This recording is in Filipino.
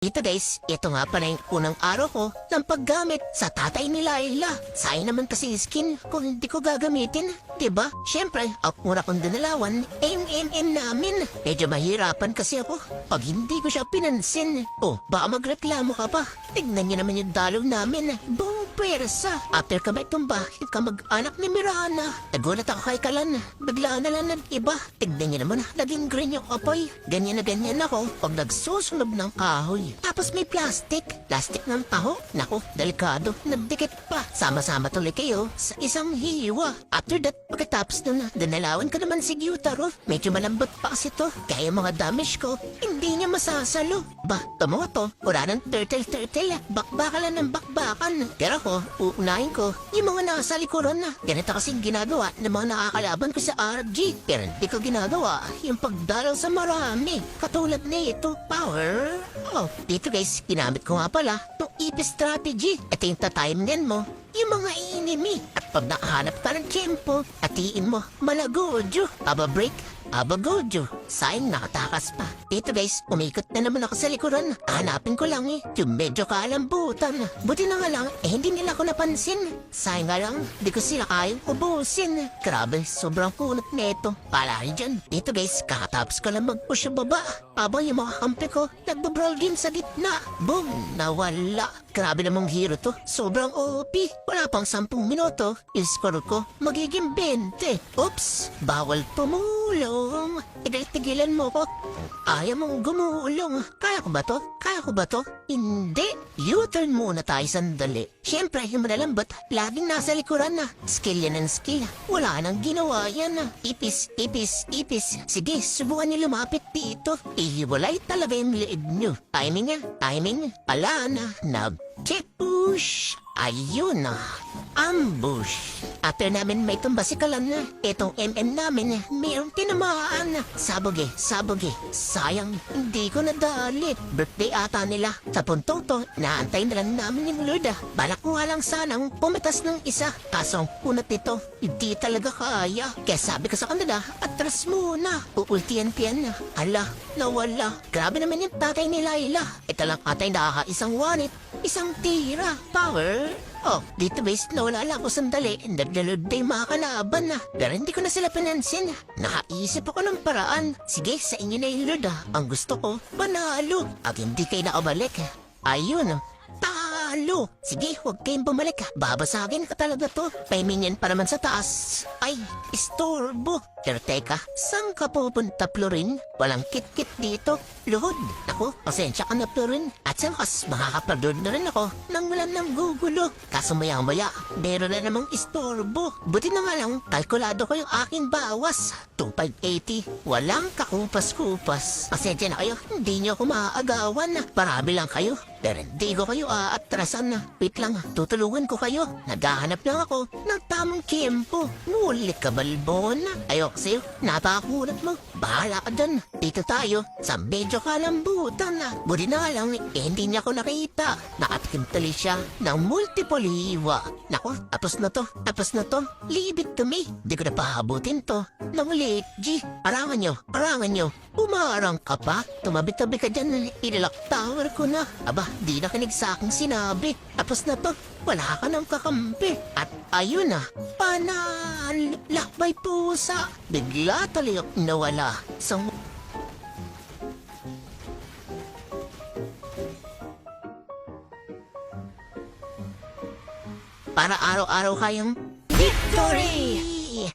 Ito guys, ito nga pala yung unang araw ko ng paggamit sa tatay ni Laila. Sayang naman kasi yung skin kung hindi ko gagamitin. Diba? Siyempre, ako muna kong dinalawan, yung namin. Medyo mahirapan kasi ako pag hindi ko siya pinansin. Oh, baka magreklamo ka pa. Tignan niyo naman yung dalaw namin. Buong pwersa. After ka ba itong bakit ka mag-anak ni Mirana? Nagulat ako kay Kalan. Bigla na lang nag-iba. Tignan niyo naman, naging green yung apoy. Ganyan na ganyan ako pag nagsusunog ng kahoy. Tapos may plastic. Plastic ng taho. Naku, delikado. Nagdikit pa. Sama-sama tuloy kayo sa isang hiwa. After that, pagkatapos nun, dinalawan ko naman si Gyutaro. Medyo malambot pa kasi to. Kaya mga damage ko, hindi niya masasalo. Ba, tamo to. Wala ng turtle. Bakbakalan ng bakbakan. Pero ako, uunahin ko yung mga nasa likuran na. Ganito kasing ginagawa ng mga nakakalaban ko sa RG. Pero hindi ko ginagawa yung pagdalaw sa marami. Katulad nito, power. Oh, dito guys, ginamit ko nga pala itong EP strategy. Ito yung tatime mo yung mga enemy. At pag nakahanap ka ng tempo, atiin mo, malagojo. Aba break, aba gojo. Sayang nakatakas pa. Dito guys, umikot na naman ako sa likuran. Hanapin ko lang yung medyo kalambutan. Buti na nga lang, hindi nila ako napansin. Sayang nga lang, di ko sila kayang ubusin. Grabe, sobrang kunot neto. Pala rin dyan. Dito guys, kakatapos ko lang mag-push sa baba. Habang yung mga kampi ko, nagbabrawl din sa gitna. Boom! Nawala. Grabe namang hero to. Sobrang OP. Wala pang 10 minuto. Yung score ko, magiging 20. Oops! Bawal tumulong. Tigilan mo ko. Ayaw mong gumulong. Kaya ko ba to? Kaya ko ba to? Hindi. U-turn muna tayo sandali. Siyempre, yung malalambot, laging nasa likuran na. Skill yan ang skill. Wala nang ginawa yan. Ipis. Sige, subukan niyo lumapit dito. Ihiwalay talaga yung liid nyo. Timing. Ala na. Nag-chepush. Ayun na. Ambush. After namin may tumba si Kalan, itong namin, mayroong tinamaan. Sabog. Sayang, hindi ko nadali. Birthday ata nila. Sa puntong to, naantay na lang namin yung Lord. Balak ko nga lang sanang pumitas ng isa. Kaso ang punat nito, hindi talaga kaya. Kaya sabi ko sa kanila, atras muna. Uultiyan-tiyan na. Ala, nawala. Grabe naman yung tatay ni Laila. Ito lang atay nakakaisang wanit. Isang tira. Power. Oh, dito base, nawala lang ako sandali. Naglalod na yung mga kalaban na. Pero hindi ko na sila pinansin. Nakaisip ako ng paraan. Sige, sa inyo na yung Lord. Ang gusto ko, panalo. At hindi kayo nakabalik. Ayun, talo. Sige, huwag kayong bumalik. Babasagin ka talaga to. May minion pa naman sa taas. Ay, istorbo. Pero teka, saan ka pupunta, Florin? Walang kit-kit dito. Luhod. Naku, pasensya ka na, Florin. At sa wakas, makakapagod na rin ako nang walang nang gugulo. Kaso maya-maya, meron na namang istorbo. Buti na nga lang, kalkulado ko yung aking bawas. 2,580. Walang kakupas-kupas. Pasensya na kayo, hindi nyo ako maaagawan. Marami lang kayo. Pero hindi ko kayo aatrasan. Wait lang, tutulungan ko kayo. Naghahanap lang ako ng tamang kempo. Ngulit ka, balbon. Ayok sa'yo, napakakulat mo. Bahala ka dyan. Dito tayo sa medyo kalambutan. Buti na lang, hindi niya ako nakita. Nakatikim tuloy siya ng multiple hiwa. Nako, tapos na to. Leave it to me. Di ko na pahabutin to. Nang late, G. Arangan nyo. Umarang ka pa. Tumabi-tabi ka dyan. Ililak tower ko na. Aba, di nakinig sa aking sinabi. Tapos na to. Wala ka ng kakampi. At ayun na. Lakbay pusa. Bigla taliyok nawala. Para araw-araw kayong victory!